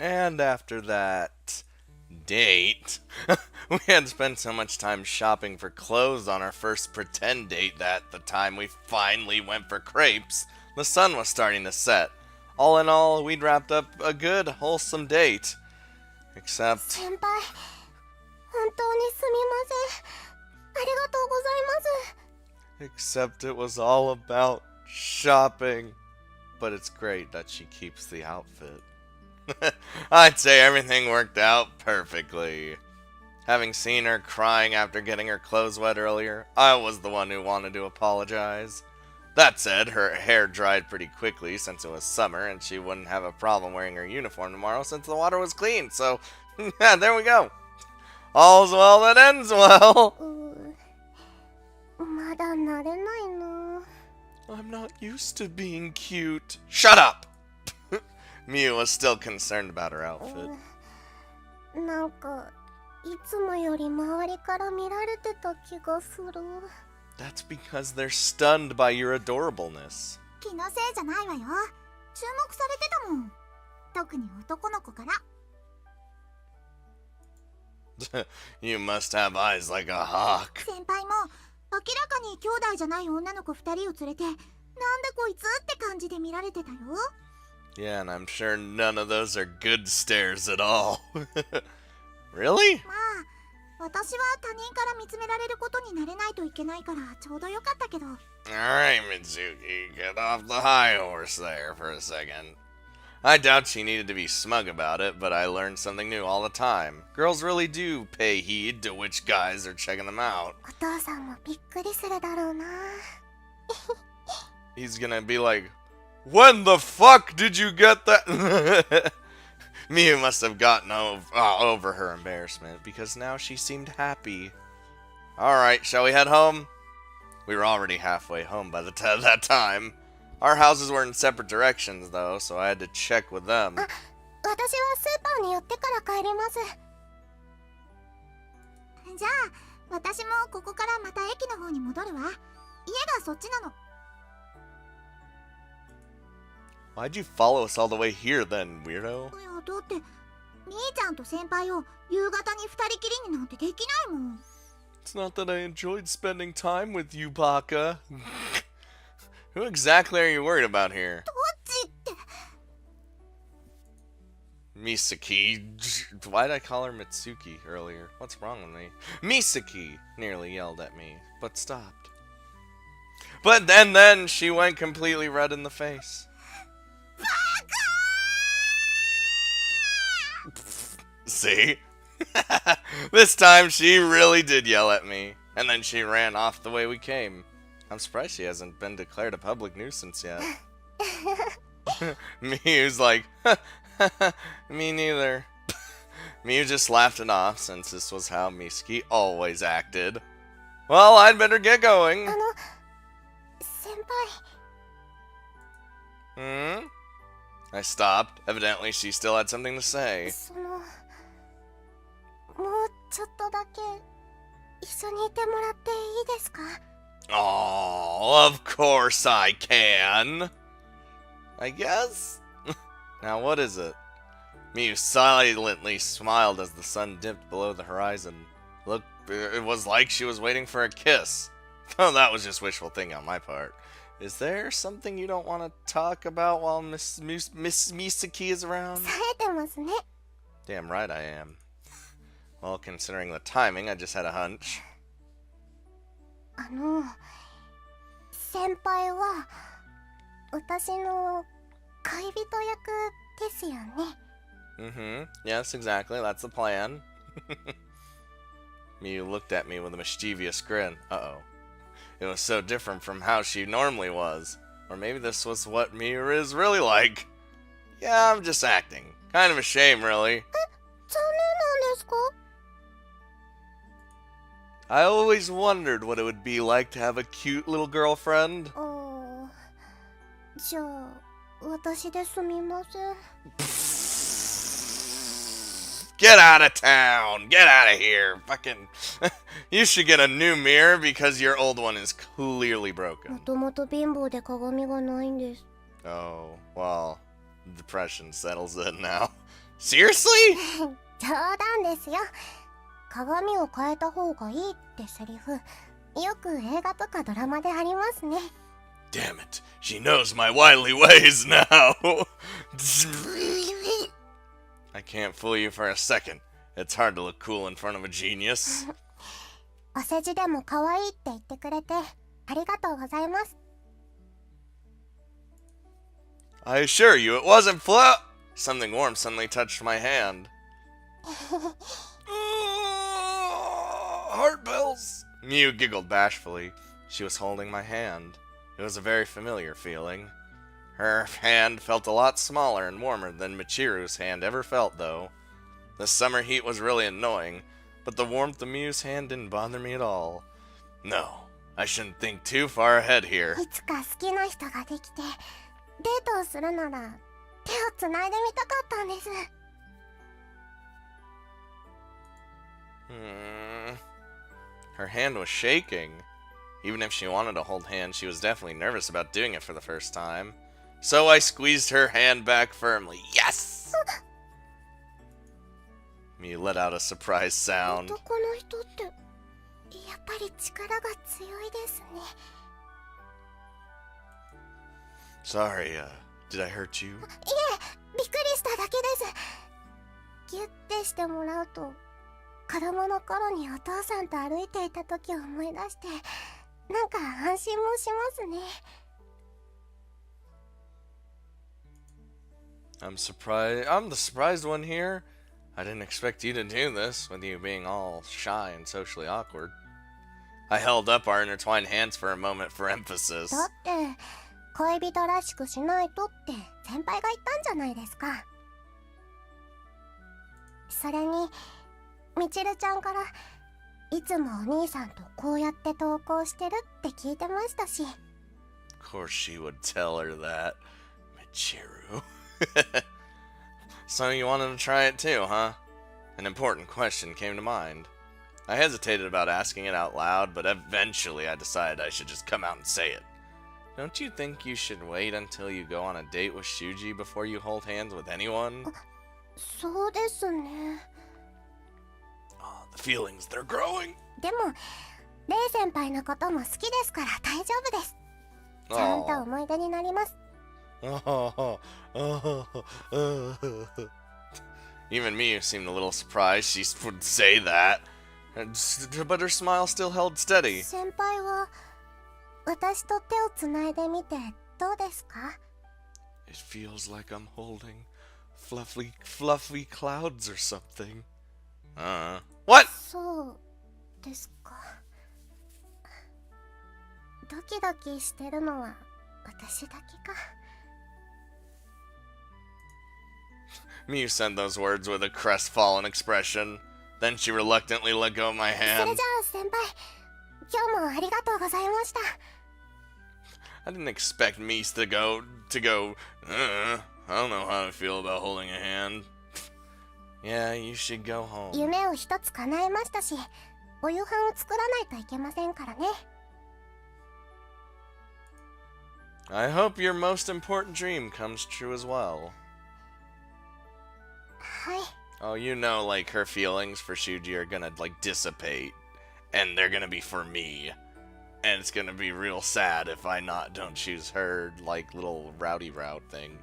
And after that date, we had spent so much time shopping for clothes on our first pretend date that the time we finally went for crepes, the sun was starting to set. All in all, we'd wrapped up a good, wholesome date. Except, 先輩、本当にすみません。ありがとうございます。except it was all about shopping. But it's great that she keeps the outfit. I'd say everything worked out perfectly. Having seen her crying after getting her clothes wet earlier, I was the one who wanted to apologize. That said, her hair dried pretty quickly since it was summer, and she wouldn't have a problem wearing her uniform tomorrow since the water was clean, so yeah, there we go. All's well that ends well. まだ慣れないな。I'm not used to being cute. Shut up! Miu was still concerned about her outfit. なんか、いつもより周りから見られてた気がする。That's because they're stunned by your adorableness. 気のせいじゃないわよ。注目されてたもん。特に男の子から。You must have eyes like a hawk. 先輩も明らかに兄弟じゃない女の子2人を連れて、なんだこいつって感じで見られてたよ。Yeah, and I'm sure none of those are good stares at all. Really? まあ、私は他人から見つめられることになれないといけないからちょうどよかったけど。Alright, Mitsuki, get off the high horse there for a second. I doubt she needed to be smug about it, but I learned something new all the time. Girls really do pay heed to which guys are checking them out. お父さんもびっくりするだろうな。He's gonna be like, when the fuck did you get that? Miu must have gotten over her embarrassment, because now she seemed happy. Alright, shall we head home? We were already halfway home by that time. Our houses were in separate directions, though, so I had to check with them. 私はスーパーに寄ってから帰ります。じゃあ、私もここからまた駅の方に戻るわ。家がそっちなの。Why'd you follow us all the way here then, weirdo? いや、だって、みーちゃんと先輩を夕方に二人きりになんてできないもん。It's not that I enjoyed spending time with you, Baka. Who exactly are you worried about here? どっちって。Misaki. Why'd I call her Mitsuki earlier? What's wrong with me? Misaki nearly yelled at me, but stopped. But then she went completely red in the face. See? This time she really did yell at me, and then she ran off the way we came. I'm surprised she hasn't been declared a public nuisance yet. Miu's like, me neither. Miu just laughed it off, since this was how Misaki always acted. Well, I'd better get going. 先輩。 Hmm? I stopped. Evidently, she still had something to say. もうちょっとだけ一緒にいてもらっていいですか？ Oh, of course I can. I guess? Now what is it? Miu silently smiled as the sun dipped below the horizon. Look, it was like she was waiting for a kiss. Oh, that was just wishful thinking on my part. Is there something you don't want to talk about while Miss Misaki is around? 冴えてますね。 Damn right I am. Well, considering the timing, I just had a hunch. 先輩は私の恋人役ですよね。 Mm-hmm. Yes, exactly. That's the plan. Miu looked at me with a mischievous grin. Uh-oh. It was so different from how she normally was. Or maybe this was what Miu is really like. Yeah, I'm just acting. Kind of a shame, really. 残念なんですか？ I always wondered what it would be like to have a cute little girlfriend. じゃあ私ですみません。 Get out of town! Get out of here! Fucking... You should get a new mirror because your old one is clearly も broken. ともと貧乏で鏡がないんです。 Oh, well, depression settles in now. Seriously? 冗談ですよ。鏡を変えた方がいいってセリフ、よく映画とかドラマでありますね。Damn it, she knows my wily ways now. I can't fool you for a second. It's hard to look cool in front of a genius. お世辞でも可愛いって言ってくれてありがとうございます。I assure you, it wasn't Something warm suddenly touched my hand. Heart bells. Mew giggled bashfully. She was holding my hand. It was a very familiar feeling. Her hand felt a lot smaller and warmer than Michiru's hand ever felt, though. The summer heat was really annoying, but the warmth of Mew's hand didn't bother me at all. No, I shouldn't think too far ahead here. いつか好きな人ができてデートをするなら手をつないでみたかったんです。Her hand was shaking. Even if she wanted to hold hands, she was definitely nervous about doing it for the first time. So I squeezed her hand back firmly. Yes! Mew let out a surprised sound. 男の人ってやっぱり力が強いですね。Sorry, did I hurt you? いえ、びっくりしただけです。ギュッてしてもらうと子供の頃にお父さんと歩いていた時を思い出してなんか安心もしますね。I'm the surprised one here. I didn't expect you to do this, with you being all shy and socially awkward. I held up our intertwined hands for a moment for emphasis. だって恋人らしくしないとって先輩が言ったんじゃないですか。それにみちるちゃんからいつもお兄さんとこうやって投稿してるって聞いてましたし。 Of course she would tell her that. Michiru. So you wanted to try it too, huh? An important question came to mind. I hesitated about asking it out loud, but eventually I decided I should just come out and say it. Don't you think you should wait until you go on a date with Shuji before you hold hands with anyone? そうですね。 Oh, the feelings, they're growing. でもレイ先輩のことも好きですから大丈夫です。ちゃんと思い出になります。Even Miyu seemed a little surprised she would say that, but her smile still held steady. 先輩は私と手をつないでみてどうですか？ It feels like I'm holding fluffy clouds or something. What? そうですか。ドキドキしてるのは私だけか。Miyu said those words with a crestfallen expression. Then she reluctantly let go of my それ hand. じゃあ先輩、今日もありがとうございました。 I didn't expect Mies to go, I don't know how I feel about holding a hand. Yeah, you should go home. 夢を一つ叶えましたし、お夕飯を作らないといけませんからね。 I hope your most important dream comes true as well. はい。 Oh, you know, like, her feelings for Shuji are gonna, like, dissipate. And they're gonna be for me. And it's gonna be real sad if I don't choose her, like, little rowdy route thing.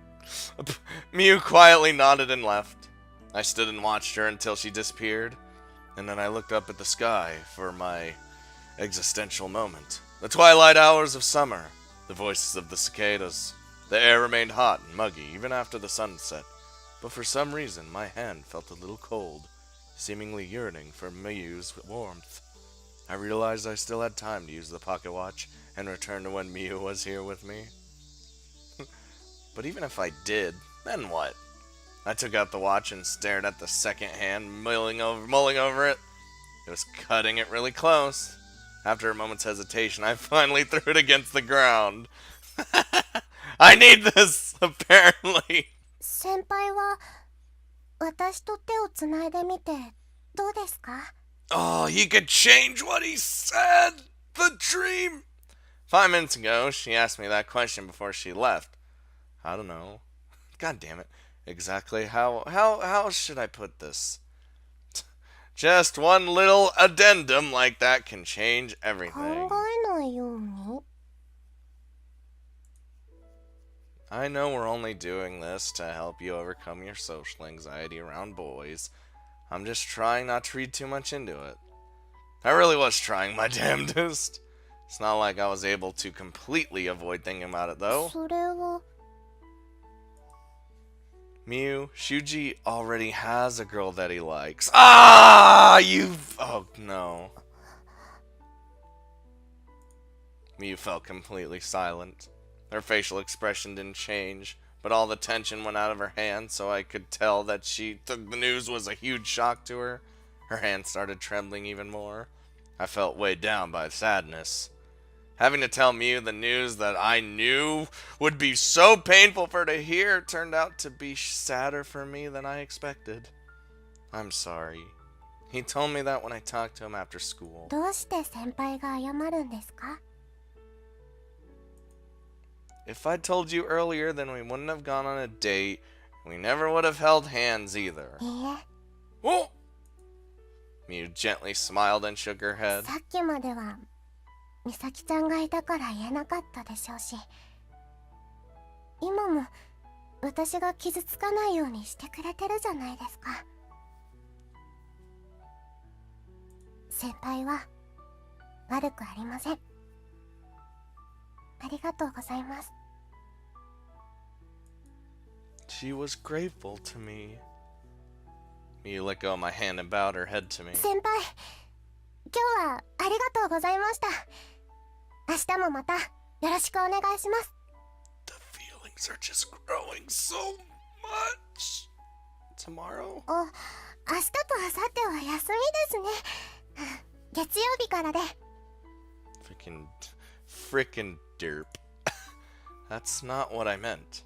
Miyu quietly nodded and left. I stood and watched her until she disappeared. And then I looked up at the sky for my existential moment. The twilight hours of summer. The voices of the cicadas. The air remained hot and muggy even after the sun set. But for some reason, my hand felt a little cold, seemingly yearning for Miyu's warmth. I realized I still had time to use the pocket watch and return to when Miyu was here with me. But even if I did, then what? I took out the watch and stared at the second hand, mulling over it. It was cutting it really close. After a moment's hesitation, I finally threw it against the ground. I need this, apparently. 先輩は私と手をつないでみてどうですか？ Oh, he could change what he said! The dream! 5 minutes ago, she asked me that question before she left. I don't know. God damn it. exactly how should I put this? Just one little addendum like that can change 考え everything. ないように。 I know we're only doing this to help you overcome your social anxiety around boys. I'm just trying not to read too much into it. I really was trying my damnedest. It's not like I was able to completely avoid thinking about it though. それは Miu, Shuji already has a girl that he likes. Ah, oh no. Miu felt completely silent. Her facial expression didn't change, but all the tension went out of her hand, so I could tell that the news was a huge shock to her. Her hand started trembling even more. I felt weighed down by sadness. Having to tell Miu the news that I knew would be so painful for her to hear turned out to be sadder for me than I expected. I'm sorry. He told me that when I talked to him after school. どうして先輩が謝るんですか？ If I'd told you earlier, then we wouldn't have gone on a date. We never would have held hands either. いいえ、 Oh! Miu gently smiled and shook her head. さっきまでは美咲ちゃんがいたから言えなかったでしょうし、今も私が傷つかないようにしてくれてるじゃないですか。先輩は悪くありません。ありがとうございます。 She was grateful to me. Miu let go of my hand and bowed her head to me. 先輩、今日はありがとうございました。明日もまたよろしくお願いします。 The feelings are just growing so much. Tomorrow? 明日と明後日は休みですね。月曜日からで。 Frickin' derp. That's not what I meant.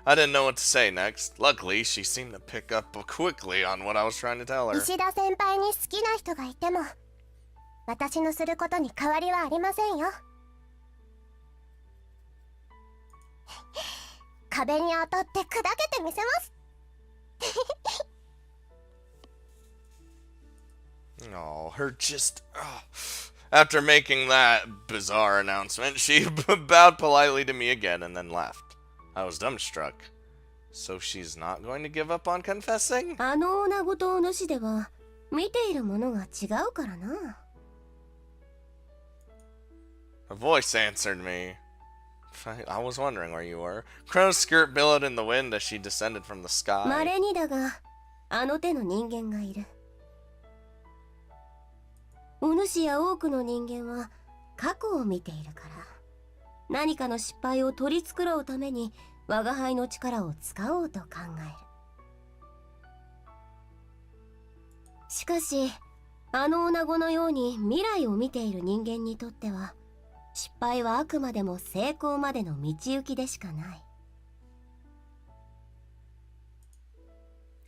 I didn't know what to say next. Luckily, she seemed to pick up quickly on what I was trying to tell her. 石田先輩に好きな人がいても、私のすることに変わりはありませんよ。壁に当たって砕けてみせます。 Oh, her just... Oh. After making that bizarre announcement, she bowed politely to me again and then left. I was dumbstruck. So she's not going to give up on confessing? あの女子とお主では見ているものが違うからな。 A voice answered me. I was wondering where you were. Crow's skirt billowed in the wind as she descended from the sky. 稀にだがあの手の人間がいる。お主や多くの人間は過去を見ているから、何かの失敗を取り繕うために我輩の力を使おうと考える。しかしあの女子のように未来を見ている人間にとっては、失敗はあくまでも成功までの道行きでしかない。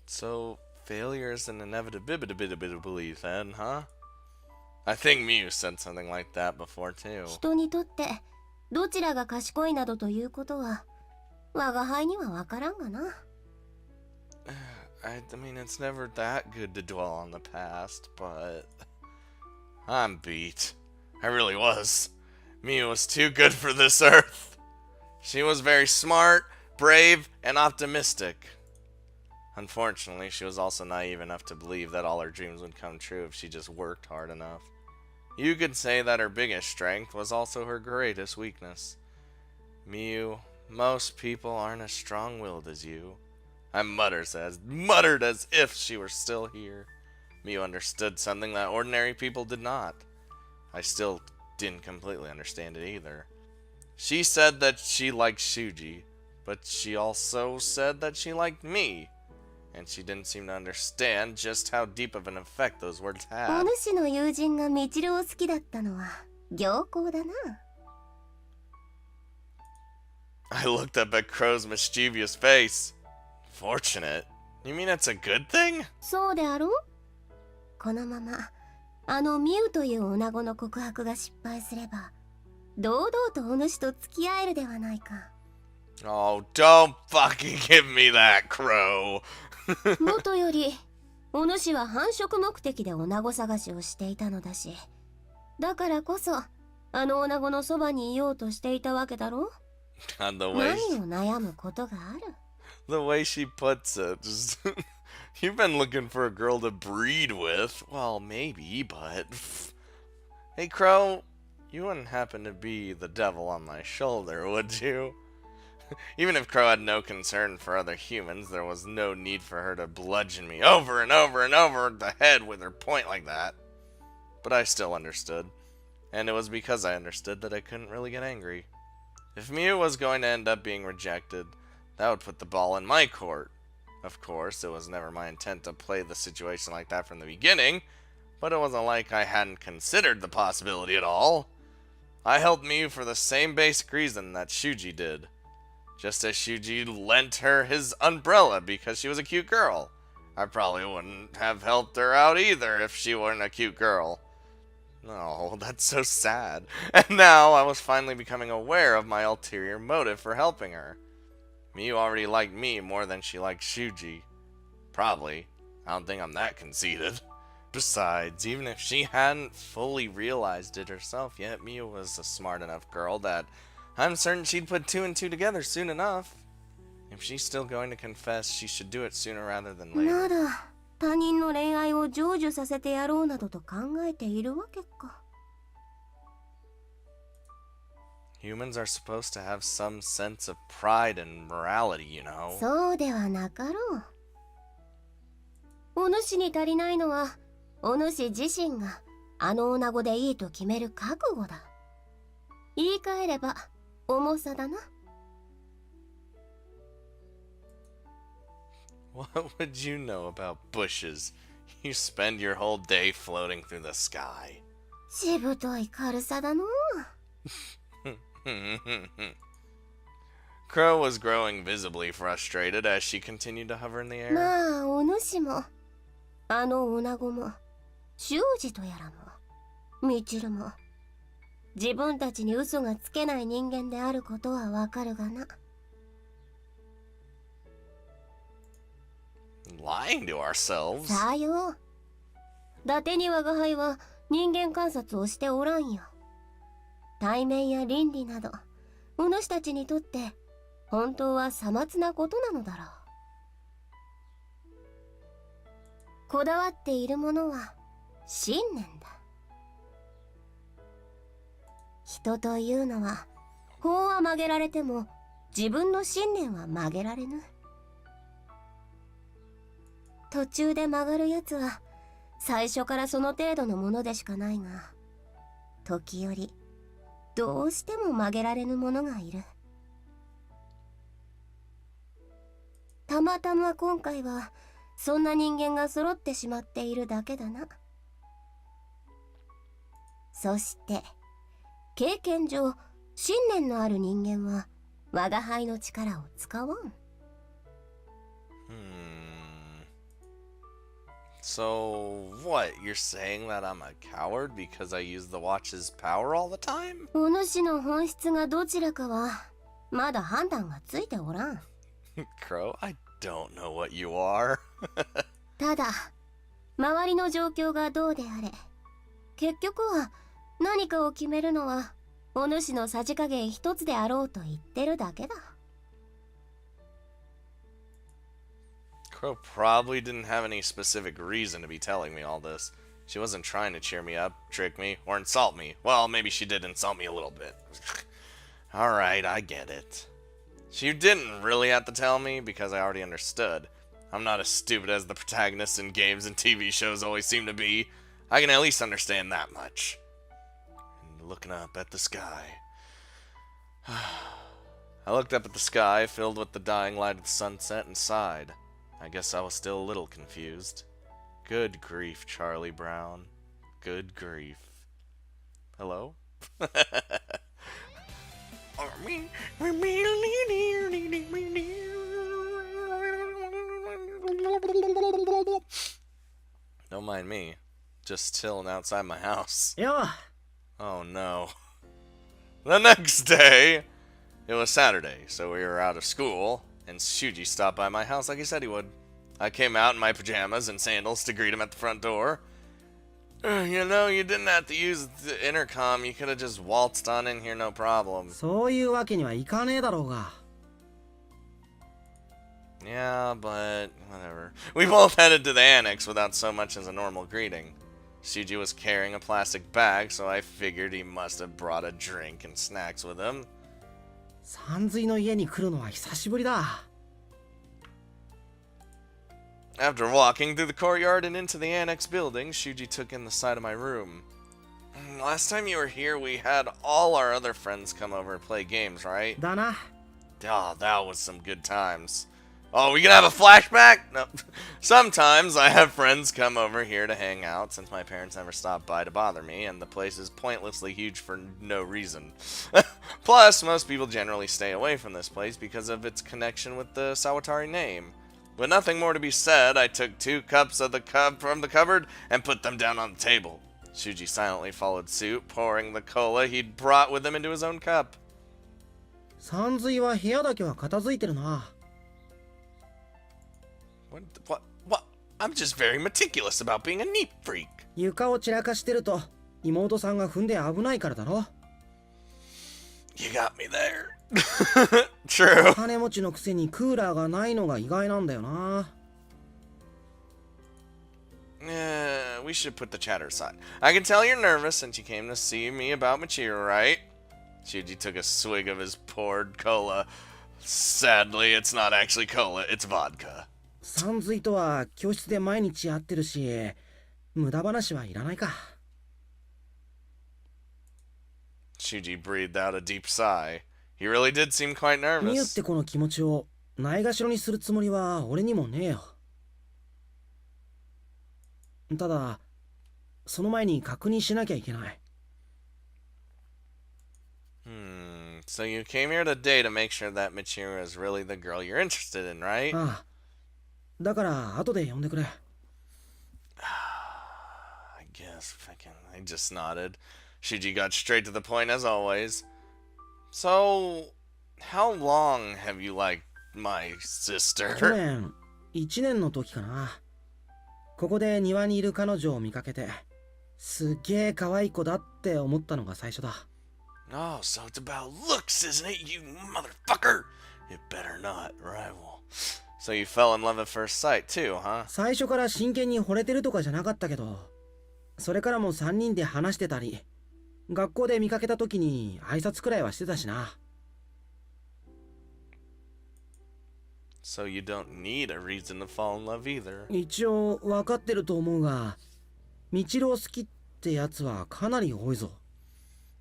So, failure is an inevitability then, huh? I think Miu said something like that before too. 人にとってどちらが賢いなどということは我輩には分からんがな。I mean, it's never that good to dwell on the past, but I'm beat. I really was. Miu was too good for this earth. She was very smart, brave, and optimistic. Unfortunately, she was also naive enough to believe that all her dreams would come true if she just worked hard enough. You could say that her biggest strength was also her greatest weakness. Miu, most people aren't as strong-willed as you. I muttered as if she were still here. Miu understood something that ordinary people did not. I still didn't completely understand it either. She said that she liked Shuji, but she also said that she liked me. And she didn't seem to understand just how deep of an effect those words お had. 主の友人がみちるを好きだったのは良好だな。 I looked up at Crow's mischievous face. Fortunate? You mean it's a good thing? そうであろう。このままあのミュウという女子の告白が失敗すれば、堂々とお主と付き合えるではないか。Oh, don't fucking give me that, Crow. もとよりお主は繁殖目的で女子探しをしていたのだし、だからこそあの女子のそばにいようとしていたわけだろ。 God, 何を悩むことがある。 the way she puts it, just you've been looking for a girl to breed with. Well, maybe, but hey, Crow, you wouldn't happen to be the devil on my shoulder, would you? Even if Crow had no concern for other humans, there was no need for her to bludgeon me over and over and over the head with her point like that. But I still understood, and it was because I understood that I couldn't really get angry. If Mew was going to end up being rejected, that would put the ball in my court. Of course, it was never my intent to play the situation like that from the beginning, but it wasn't like I hadn't considered the possibility at all. I helped Mew for the same basic reason that Shuji did. Just as Shuji lent her his umbrella because she was a cute girl. I probably wouldn't have helped her out either if she weren't a cute girl. No, that's so sad. And now I was finally becoming aware of my ulterior motive for helping her. Miyu already liked me more than she liked Shuji. Probably. I don't think I'm that conceited. Besides, even if she hadn't fully realized it herself yet, Miyu was a smart enough girl that I'm certain she'd put two and two together soon enough. If she's still going to confess, she should do it sooner rather than ま later. だ他人の恋愛を成就させてやろうなどと考えているわけか。 Humans are supposed to have some sense of pride and morality, you know. そうではなかろう。お主に足りないのはお主自身があの女子でいいと決める覚悟だ。言い換えれば重さだな。 What would you know about bushes? You spend your whole day floating through the sky. しぶとい軽さだの。 Crow was growing visibly frustrated as she continued to hover in the air. まあお主もあの女子も修二とやらもみちるも自分たちに嘘がつけない人間であることはわかるがな。 Lying to ourselves? さあよ。伊達に我が輩は人間観察をしておらんよ。対面や倫理などお主たちにとって本当はさまつなことなのだろう。こだわっているものは信念だ。人というのは法は曲げられても自分の信念は曲げられぬ。途中で曲がるやつは最初からその程度のものでしかないが、時折どうしても曲げられぬものがいる。たまたま今回はそんな人間が揃ってしまっているだけだな。そして経験上信念のある人間は我が輩の力を使わん。 So, what? You're saying that I'm a coward because I use the watch's power all the time? お主の本質がどちらかはまだ判断がついておらん。 Crow, I don't know what you are. ただ周りの状況がどうであれ、結局は何かを決めるのはお主のさじ加減一つであろうと言ってるだけだ。 Crow probably didn't have any specific reason to be telling me all this. She wasn't trying to cheer me up, trick me, or insult me. Well, maybe she did insult me a little bit. Alright, I get it. She didn't really have to tell me because I already understood. I'm not as stupid as the protagonists in games and TV shows always seem to be. I can at least understand that much. And looking up at the sky. I looked up at the sky, filled with the dying light of the sunset, and sighed. I guess I was still a little confused. Good grief, Charlie Brown. Good grief. Hello? Don't mind me. Just chilling outside my house. Yeah. Oh no. The next day, It was Saturday, so we were out of school, and Shuji stopped by my house like he said he would. I came out in my pajamas and sandals to greet him at the front door. You know, you didn't have to use the intercom. You could have just waltzed on in here, no problem. そういうわけにはいかねえだろうが。 Yeah, but whatever. We both headed to the annex without so much as a normal greeting. Shuji was carrying a plastic bag, so I figured he must have brought a drink and snacks with him. さんずいの家に来るのは久しぶりだ。 After walking through the courtyard and into the annex building, Shuji took in the side of my room. Last time you were here, we had all our other friends come over and play games, right? だな。 Oh, that was some good times. Oh, we gonna have a flashback? No. Sometimes I have friends come over here to hang out since my parents never stopped by to bother me, and the place is pointlessly huge for no reason. Plus, most people generally stay away from this place because of its connection with the Sawatari name. With nothing more to be said, I took 2 cups of the cup from the cupboard and put them down on the table. Shuji silently followed suit, pouring the cola he'd brought with him into his own cup. さんずいは部屋だけは片付いてるな。 What? I'm just very meticulous about being a neat freak. 床を散らかしてると妹さんが踏んで危ないからだろ。 You got me there. True. 金持ちのくせにクーラーがないのが意外なんだよな。 Yeah, we should put the chatter aside. I can tell you're nervous since you came to see me about Michiru, right? Shuji took a swig of his poured cola. Sadly, it's not actually cola, it's vodka. さんずいとは教室で毎日会ってるし、無駄話はいらないか。 Shuji breathed out a deep sigh. He really did seem quite みゆっ nervous. てこの気持ちをないがしろにするつもりは俺にもねえよ。ただ、その前に確認しなきゃいけない。 So you came here today to make sure that Michiru is really the girl you're interested in, right? ああ。だから後で呼んでくれ。 I guess. I just nodded. Shuji got straight to the point as always. So, how long have you liked my 去 sister? 年、1年の時かな。ここで庭にいる彼女を見かけて、すっげえ可愛い子だって思ったのが最初だ。 Oh, so it's about looks, isn't it, you motherfucker? It better not, rival. So you fell in love at first sight too, huh? 最初から真剣に惚れてるとかじゃなかったけど、それからも3人で話してたり、学校で見かけた時に挨拶くらいはしてたしな。 So you don't need a reason to fall in love either. 一応分かってると思うが、みちるを好きってやつはかなり多いぞ。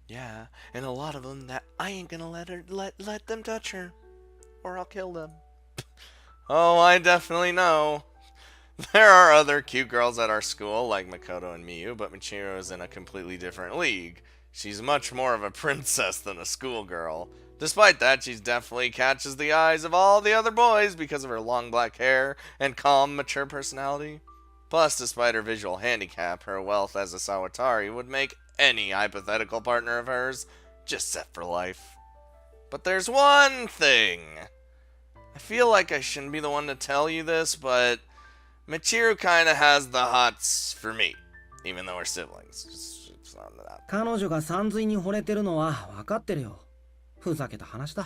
Yeah, and a lot of them that I ain't gonna let them touch her, or I'll kill them. Oh, I definitely know. There are other cute girls at our school, like Makoto and Miyu, but Michiru is in a completely different league. She's much more of a princess than a schoolgirl. Despite that, she definitely catches the eyes of all the other boys because of her long black hair and calm, mature personality. Plus, despite her visual handicap, her wealth as a Sawatari would make any hypothetical partner of hers just set for life. But there's one thing. I feel like I shouldn't be the one to tell you this, but Michiru kinda has the hots for me, even though we're siblings. It's not that. 彼女がさんずいに惚れてるのは分かってるよ。ふざけた話だ。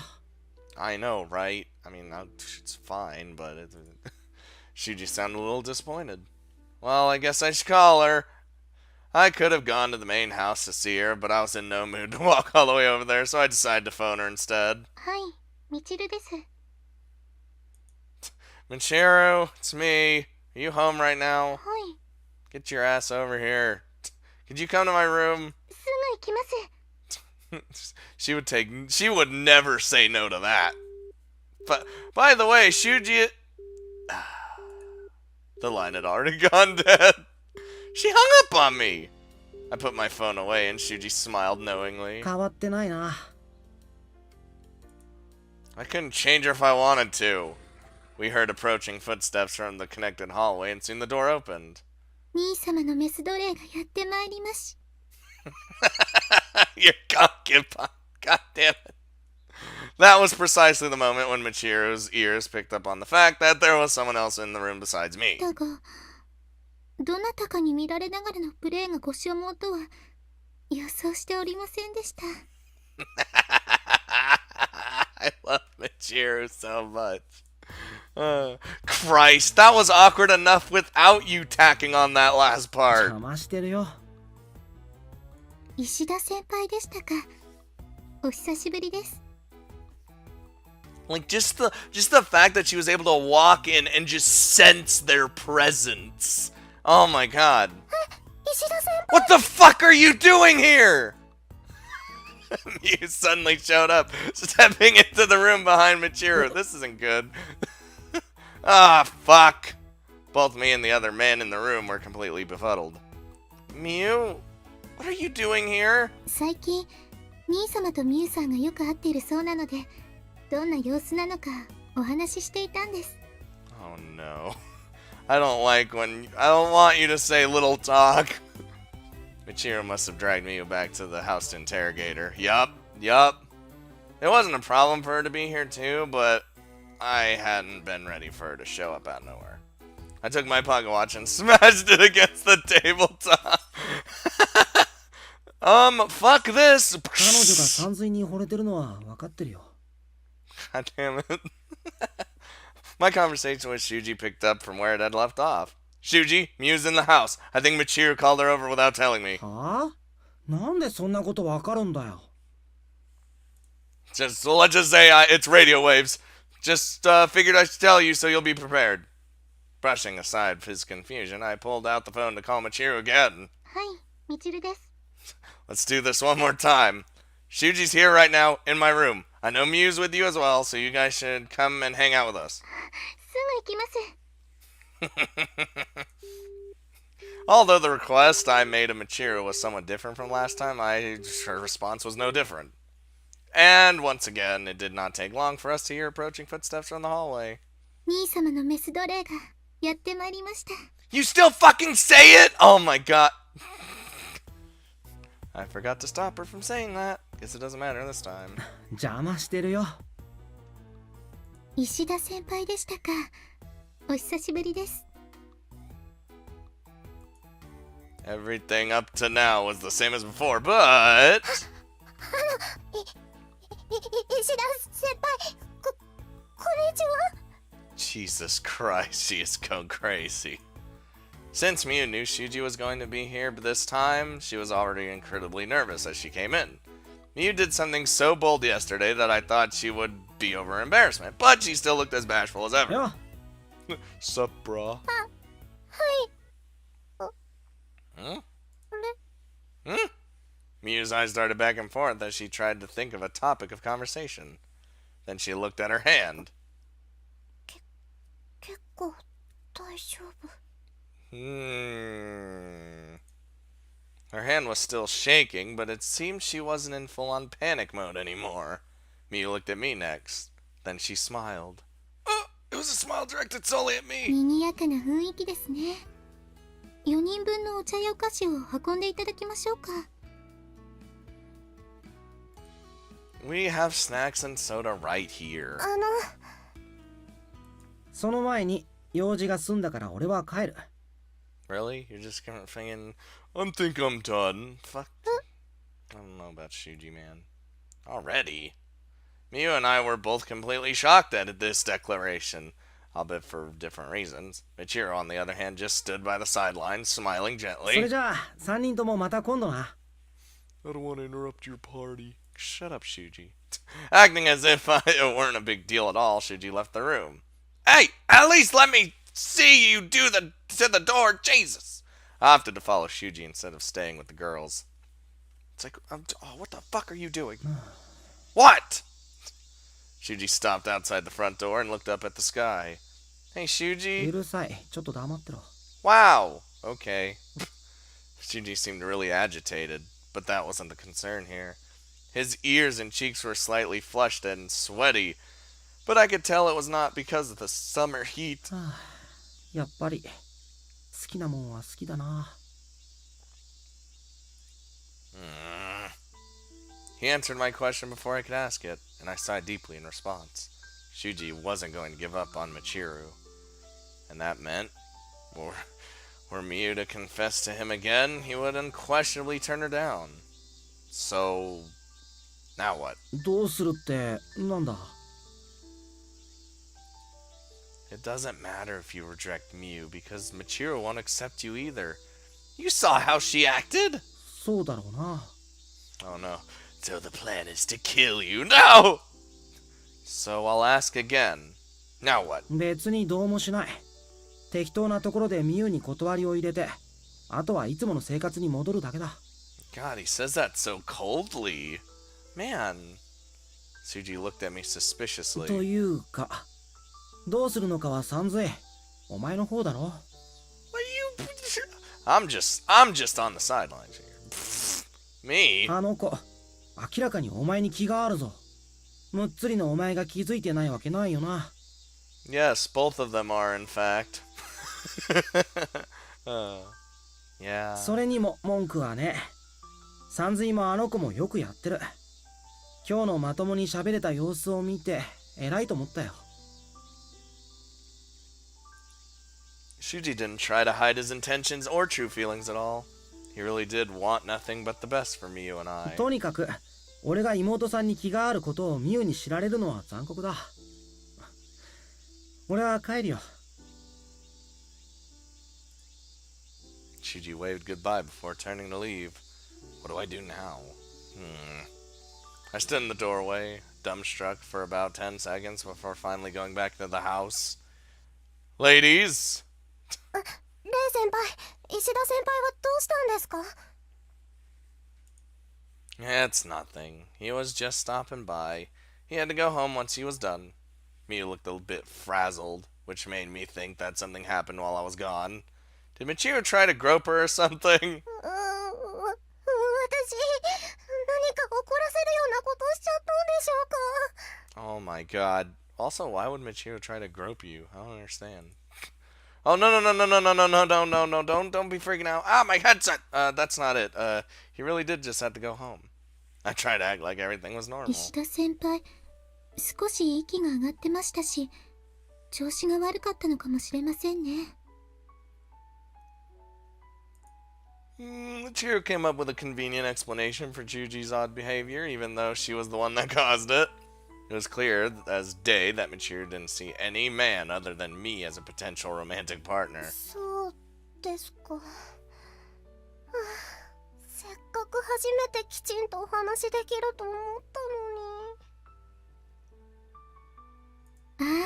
I know, right? I mean, it's fine, but Shuji sounded a little disappointed. Well, I guess I should call her. I could have gone to the main house to see her, but I was in no mood to walk all the way over there, so I decided to phone her instead. はい、みちるです。 Michiru, it's me. Are you home right now? はい、 Get your ass over here. Could you come to my room? すぐ行きます。She would never say no to that. But, by the way, Shuji... The line had already gone dead. She hung up on me. I put my phone away and Shuji smiled knowingly. 変わってないな。 I couldn't change her if I wanted to. We heard approaching footsteps from the connected hallway and soon the door opened. 兄様のメス奴隷がやってまいりまし。Your concubine. God damn it. That was precisely the moment when Michiru's ears picked up on the fact that there was someone else in the room besides me. だが、どなたかに見られながらのプレイがご所望とは予想しておりませんでした。I love Michiru so much. Christ, that was awkward enough without you tacking on that last part. 邪魔してるよ。石田先輩でしたか。お久しぶりです。Like just the fact that she was able to walk in and just sense their presence. Oh my god. 石田先輩 What the fuck are you doing here? Mew suddenly showed up, stepping into the room behind Michiru. This isn't good. Ah, fuck. Both me and the other man in the room were completely befuddled. Mew, what are you doing here? 最近、兄様とミュウさんがよく会っているそうなので、どんな様子なのかお話ししていたんです。Oh no. I don't want you to say little talk. Michiru must have dragged Mew back to the house to interrogate her. Yup. It wasn't a problem for her to be here too, but I hadn't been ready for her to show up out of nowhere. I took my pocket watch and smashed it against the tabletop. Fuck this. 彼女が山水に惚れてるのは分かってるよ。God damn it. My conversation with Shuji picked up from where it had left off. Shuji, Mew's in the house. I think Michiru called her over without telling me. はあ？なんでそんなこと分かるんだよ。Let's just say it's radio waves. Just figured I should tell you so you'll be prepared. Brushing aside his confusion, I pulled out the phone to call Michiru again. はい、みちるです。Let's do this one more time. Shuji's here right now, in my room. I know Mew's with you as well, so you guys should come and hang out with us. すぐ行きます。Although the request I made of Michiru was somewhat different from last time, her response was no different. And once again, it did not take long for us to hear approaching footsteps from the hallway. 兄様のメス奴隷がやってまいりました。You still fucking say it? Oh my god. I forgot to stop her from saying that. Guess it doesn't matter this time. 邪魔してるよ。石田先輩でしたか。お久しぶりです。Everything up to now was the same as before, but... 石田先輩こんにちは Jesus Christ, she is going crazy. Since Mew knew Shuji was going to be here this time, she was already incredibly nervous as she came in. Mew did something so bold yesterday that I thought she would be over embarrassment, but she still looked as bashful as ever. よ。Sup, brah? はい Hmm? あれ Hmm? Mew's eyes darted back and forth as she tried to think of a topic of conversation. Then she looked at her hand. 結構大丈夫 Her hand was still shaking, but it seemed she wasn't in full-on panic mode anymore. Mew looked at me next. Then she smiled. Oh, it was a smile directed solely at me. 賑やかな雰囲気ですね。4人分のお茶やお菓子を運んでいただきましょうか。We have snacks and soda right here. その前に用事が済んだから俺は帰る。Really? You're just kind of thinking, I think I'm done. Fuck. I don't know about Shuji, man. Already? Mew and I were both completely shocked at this declaration, albeit for different reasons. Michiru, on the other hand, just stood by the sidelines, smiling それ gently. じゃあ3人ともまた今度な。 I don't want to interrupt your party. Shut up, Shuji. Acting as if it weren't a big deal at all, Shuji left the room. Hey, at least let me see you do to the door, Jesus! I opted to follow Shuji instead of staying with the girls. It's like, what the fuck are you doing? What? Shuji stopped outside the front door and looked up at the sky. Hey, う Shuji. るさい。ちょっと黙ってろ。 Wow. Okay. Shuji seemed really agitated, but that wasn't the concern here. His ears and cheeks were slightly flushed and sweaty, but I could tell it was not because of the summer heat. はあ、やっぱり好きなもんは好きだな。He answered my question before I could ask it, and I sighed deeply in response. Shuji wasn't going to give up on Michiru. And that meant, were Miu to confess to him again, he would unquestionably turn her down. So, now what? どうするってなんだ？ It doesn't matter if you reject Miu, because Michiru won't accept you either. You saw how she acted? そうだろうな。 Oh no. So the plan is to kill you. No! So I'll ask again. Now what? 別にどうもしない。適当なところでミユに断りを入れて、あとはいつもの生活に戻るだけだ。 God, he says that so coldly. Man. Suji looked at me suspiciously. というか、どうするのかはさんずい。お前の方だろ。 What you... I'm just on the sidelines here. Me? あの子、明らかにお前に気があるぞ。むっつりのお前が気づいてないわけないよな。 Yes, both of them are, in fact. Yeah. それにも文句はね。さんずいもあの子もよくやってる。今日のまともに喋れた様子を見て偉いと思ったよ。 Shuji didn't try to hide his intentions or true feelings at all. He really did want nothing but the best for Miu and I. とにかく、俺が妹さんに気があることをミユに知られるのは残酷だ。俺は帰るよ。 Shuji waved goodbye before turning to leave. What do I do now? I stood in the doorway, dumbstruck for about 10 seconds before finally going back to the house. Ladies! レイ先輩、石田先輩はどうしたんですか？ It's nothing. He was just stopping by. He had to go home once he was done. Miu looked a bit frazzled, which made me think that something happened while I was gone. Did Michiru try to grope her or something? 私、何か怒らせるようなことしちゃったんでしょうか？ Oh my god. Also, why would Michiru try to grope you? I don't understand. Oh no, don't be freaking out. Ah, my headset! That's not it. He really did just have to go home. I tried to act like everything was normal. 石田先輩、少し息が上がってましたし、調子が悪かったのかもしれませんね。Michiru came up with a convenient explanation for Juji's odd behavior, even though she was the one that caused it. It was clear as day that Michiru didn't see any man other than me as a potential romantic partner. そうですか。せっかく初めてきちんとお話できると思ったのに。あ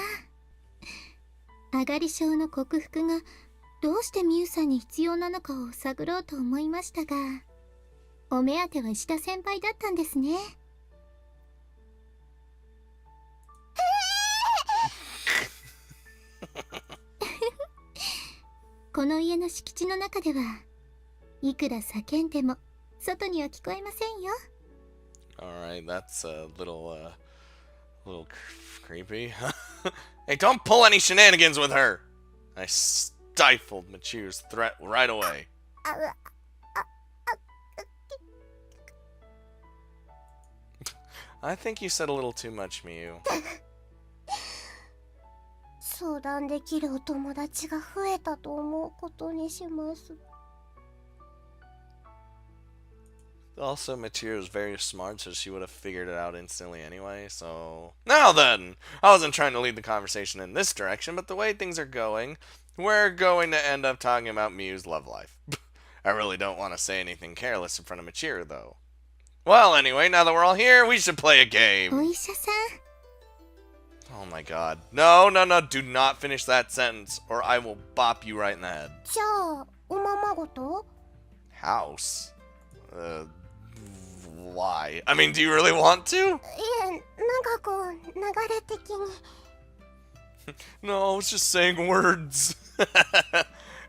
あ、上がり症の克服がどうしてミユさんに必要なのかを探ろうと思いましたが、お目当ては石田先輩だったんですね。この家の敷地の中ではいくら叫んでも外には聞こえませんよ。 Alright, that's a little creepy. Hey, don't pull any shenanigans with her! I stifled Michiru's threat right away. I think you said a little too much, Miu. 相談できるお友達が増えたと思うことにします。 Also, Michiru is very smart, so she would have figured it out instantly anyway, so... Now then! I wasn't trying to lead the conversation in this direction, but the way things are going, we're going to end up talking about Miu's love life. I really don't want to say anything careless in front of Michiru, though. Well, anyway, now that we're all here, we should play a game! お医者さん、 Oh my god. No, do not finish that sentence, or I will bop you right in the head. じゃあ、おままごと？ House? Why? I mean, do you really want to? いえ、なんかこう、流れ的に。 No, I was just saying words.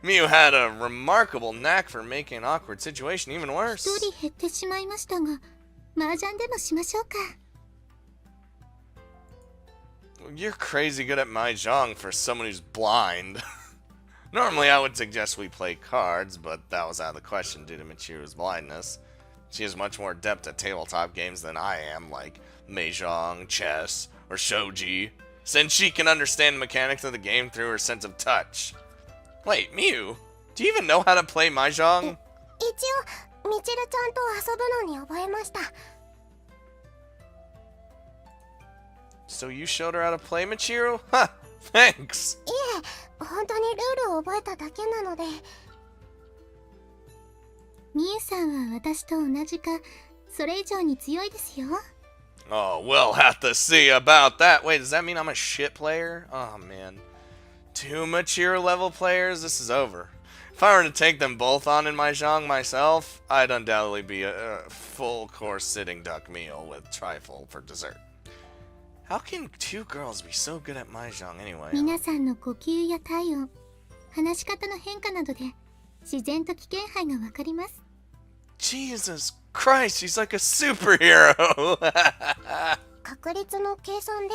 Miu had a remarkable knack for making an awkward situation even worse. 一人減ってしまいましたが、麻雀でもしましょうか。 You're crazy good at mahjong for someone who's blind. Normally, I would suggest we play cards, but that was out of the question due to Michiru's blindness. She is much more adept at tabletop games than I am, like Mahjong, chess, or shogi, since she can understand the mechanics of the game through her sense of touch. Wait, Miu, do you even know how to play Mahjong? 一応みちるちゃんと遊ぶのに覚えました。 So you showed her how to play, Michiru? Huh, thanks! いえ、本当にルールを覚えただけなので。みゆさんは私と同じか、それ以上に強いですよ。Oh, we'll have to see about that. Wait, does that mean I'm a shit player? Oh, man. 2 mature level players? This is over. If I were to take them both on in Mahjong myself, I'd undoubtedly be a full-course sitting duck meal with trifle for dessert. How can 2 girls be so good at Mahjong anyway? 皆さんの呼吸や体温、話し方の変化などで自然と危険範囲がわかります。 Jesus Christ, she's like a superhero! 確率の計算で。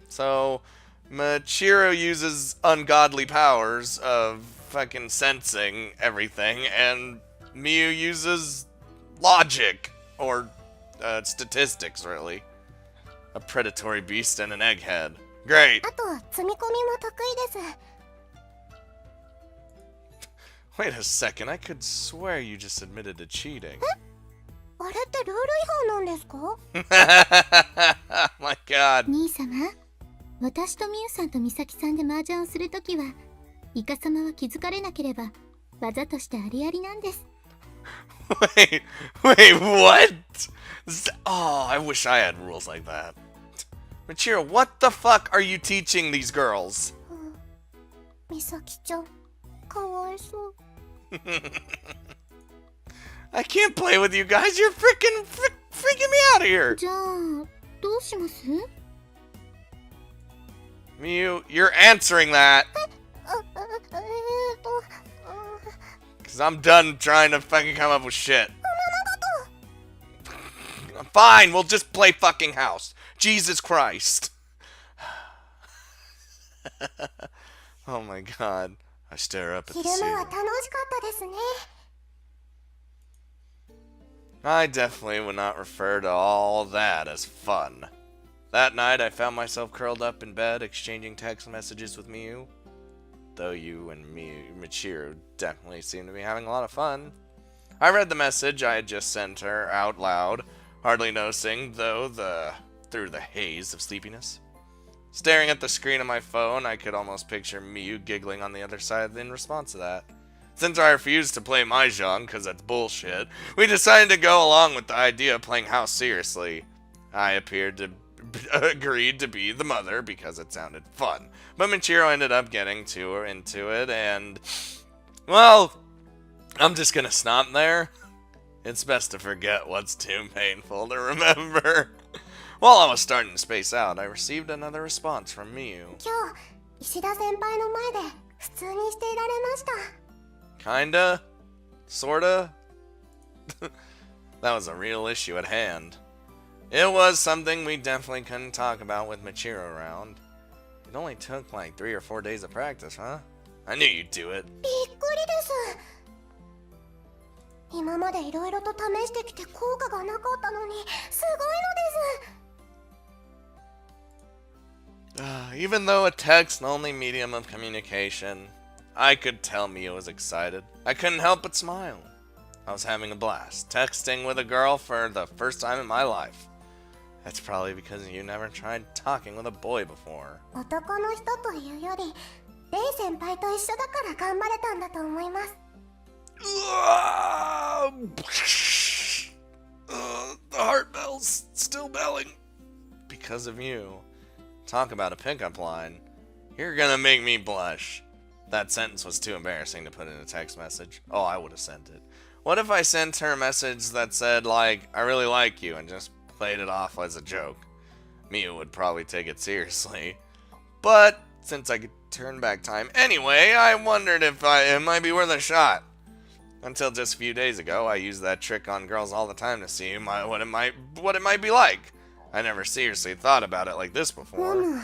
So, Machiro uses ungodly powers of fucking sensing everything, and Miu uses logic, or statistics, really. A predatory beast and an egghead. Great! あと積み込みも得意です。 Wait a second, I could swear you just admitted to cheating. あれってルール違反なんですか？ My god. 兄様、私とみゆさんとみさきさんで麻雀をするときは、イカ様は気づかれなければ技としてありありなんです。 Wait, what? Oh, I wish I had rules like that. Machiro, what the fuck are you teaching these girls? みさきちゃん、かわいそう。 I can't play with you guys. You're freaking me out of here. じゃあ、どうします？ Miu, you're answering that. 'Cause I'm done trying to fucking come up with shit. Fine, we'll just play fucking house. Jesus Christ. Oh my god. I stare up at the 昼間は ceiling. 楽しかったですね。 I definitely would not refer to all that as fun. That night, I found myself curled up in bed, exchanging text messages with Miu. Though you and Michiru definitely seem to be having a lot of fun. I read the message I had just sent her out loud, hardly noticing, though, through the haze of sleepiness. Staring at the screen of my phone, I could almost picture Miu giggling on the other side in response to that. Since I refused to play Mahjong, because that's bullshit, we decided to go along with the idea of playing house seriously. I agreed to be the mother because it sounded fun. But Michiro ended up getting into it, and, well, I'm just gonna stop there. It's best to forget what's too painful to remember. While I was starting to space out, I received another response from Miu. 今日、石田先輩の前で普通にしていられました。 Kinda? Sorta? That was a real issue at hand. It was something we definitely couldn't talk about with Michiro around. It only took like 3 or 4 days of practice, huh? I knew you'd do it. びっくりです。今までいろいろと試してきて効果がなかったのに、すごいのです。 Even though a text-only medium of communication, I could tell Mia was excited. I couldn't help but smile. I was having a blast, texting with a girl for the first time in my life. That's probably because you never tried talking with a boy before. 男の人というより、レイ先輩と一緒だから頑張れたんだと思います。 The heart bell's still belling. Because of you. Talk about a pickup line. You're gonna make me blush. That sentence was too embarrassing to put in a text message. Oh, I would have sent it. What if I sent her a message that said, like, I really like you, and just played it off as a joke? Mia would probably take it seriously. But, since I could turn back time anyway, I wondered if it might be worth a shot. Until just a few days ago, I used that trick on girls all the time to see what it might be like. I never seriously thought about it like this before.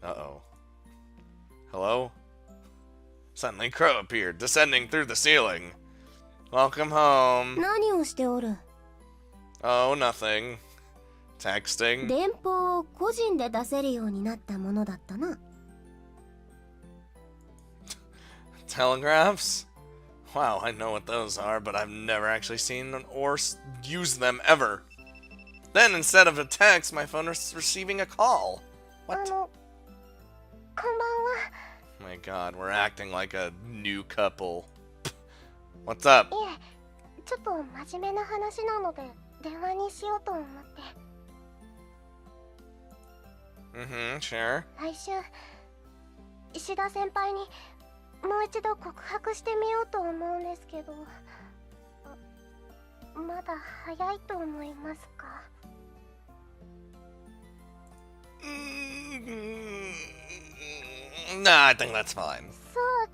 Uh-oh. Hello? Suddenly Crow appeared, descending through the ceiling. Welcome home. 何をしておる？ Oh, nothing. Texting. 電報を個人で出せるようになったものだったな。Telegraphs? Wow, I know what those are, but I've never actually seen or used them ever. Then, instead of a text, my phone is receiving a call. あ What? の、こんばんは。 My god, we're acting like a new couple. What's up? いえ、ちょっと真面目な話なので電話にしようと思って。Sure. 来週、石田先輩にもう一度告白してみようと思うんですけど、まだ早いと思いますか？ Nah, I think that's fine. そう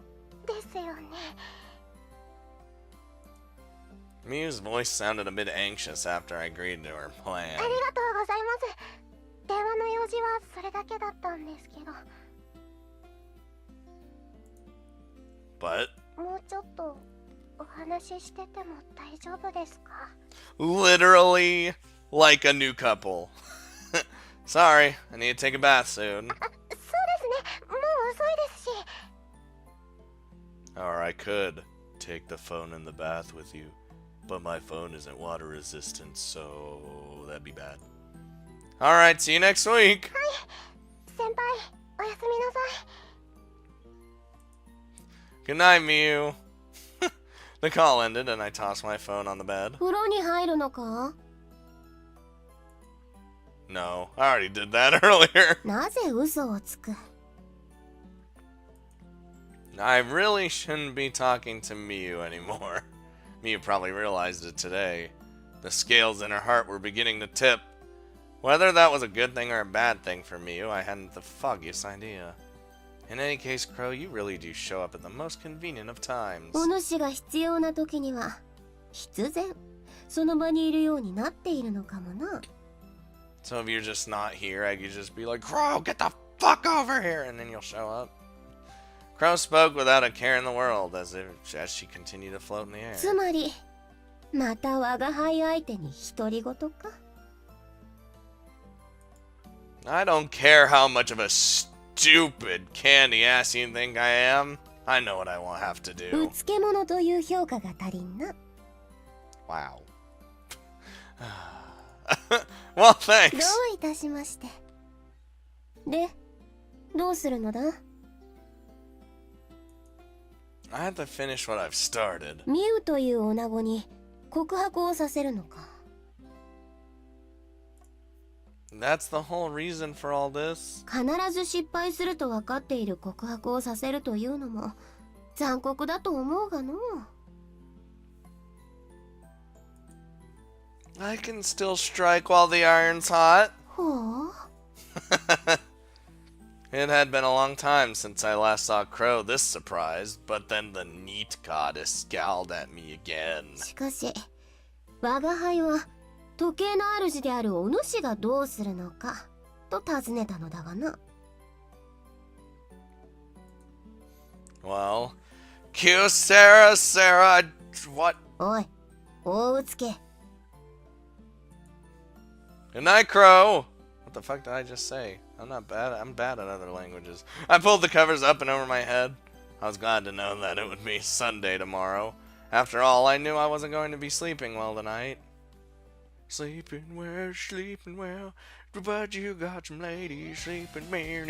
ですよね。 Miu's voice sounded a bit anxious after I agreed to her あ plan. りがとうございます。電話の用事はそれだけだったんですけど、 But もうちょっとお話ししてても大丈夫ですか？ literally like a new couple. Sorry, I need to take a bath soon. そうですね。もう遅いですし。 Or I could take the phone in the bath with you. But my phone isn't water resistant, so that'd be bad. Alright, see you next week! 先輩、おやすみなさい。 Good night, Miu! The call ended and I tossed my phone on the bed. 風呂に入るのか？ No, I already did that earlier. なぜ嘘をつく？ I really shouldn't be talking to Miu anymore. Miu probably realized it today. The scales in her heart were beginning to tip. Whether that was a good thing or a bad thing for Miu, I hadn't the foggiest idea. In any case, Crow, you really do show up at the most convenient of times. お主が必要な時には必然その場にいるようになっているのかもな。 So if you're just not here, I could just be like, Crow, get the fuck over here, and then you'll show up. Crow spoke without a care in the world, as she continued to float in the air. つまりまた我が輩相手に独り言か？ I don't care how much of a stupid candy ass you think I am. I know what I will have to う do. つけ者という評価が足りんな。 Wow. Well, ど thanks. ういたしまして。で、どうするのだ？ I have to finish what I've started. ミウという女子に告白をさせるのか？ That's the whole reason for all this. 必ず失敗すると分かっている告白をさせるというのも残酷だと思うがの。 I can still strike while the iron's hot. ほう。 It had been a long time since I last saw Crow this surprised, but then the neat goddess scowled at me again. しかし我が輩は時計の主であるお主がどうするのかと尋ねたのだがな。 Well, Q Sarah, what? おい、大うつけ。 Good night, Crow. What the fuck did I just say? I'm bad at other languages. I pulled the covers up and over my head. I was glad to know that it would be Sunday tomorrow. After all, I knew I wasn't going to be sleeping well tonight. Sleeping well, but you got some ladies sleeping well,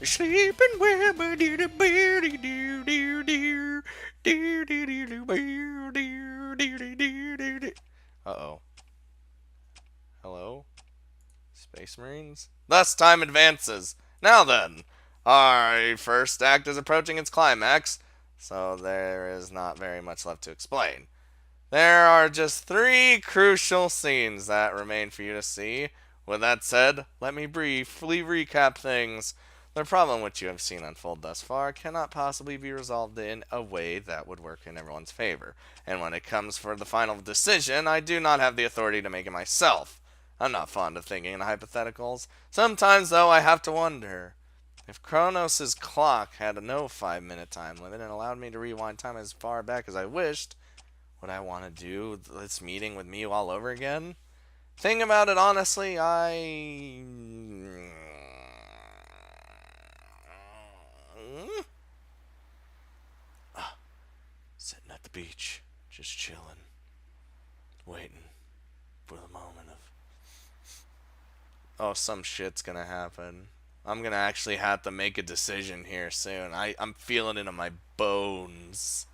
sleeping well, but do Uh-oh. Hello? Space Marines? Thus time advances. Now then, our first act is approaching its climax, so there is not very much left to explain. There are just 3 crucial scenes that remain for you to see. With that said, let me briefly recap things. The problem which you have seen unfold thus far cannot possibly be resolved in a way that would work in everyone's favor. And when it comes for the final decision, I do not have the authority to make it myself. I'm not fond of thinking in hypotheticals. Sometimes, though, I have to wonder. If Kronos' clock had no 5-minute time limit and allowed me to rewind time as far back as I wished, Would I want to do this meeting with Miu all over again? Thinking about it honestly, sitting at the beach, just chilling, waiting for the moment of, oh, some shit's gonna happen. I'm gonna actually have to make a decision here soon. I'm feeling it in my bones.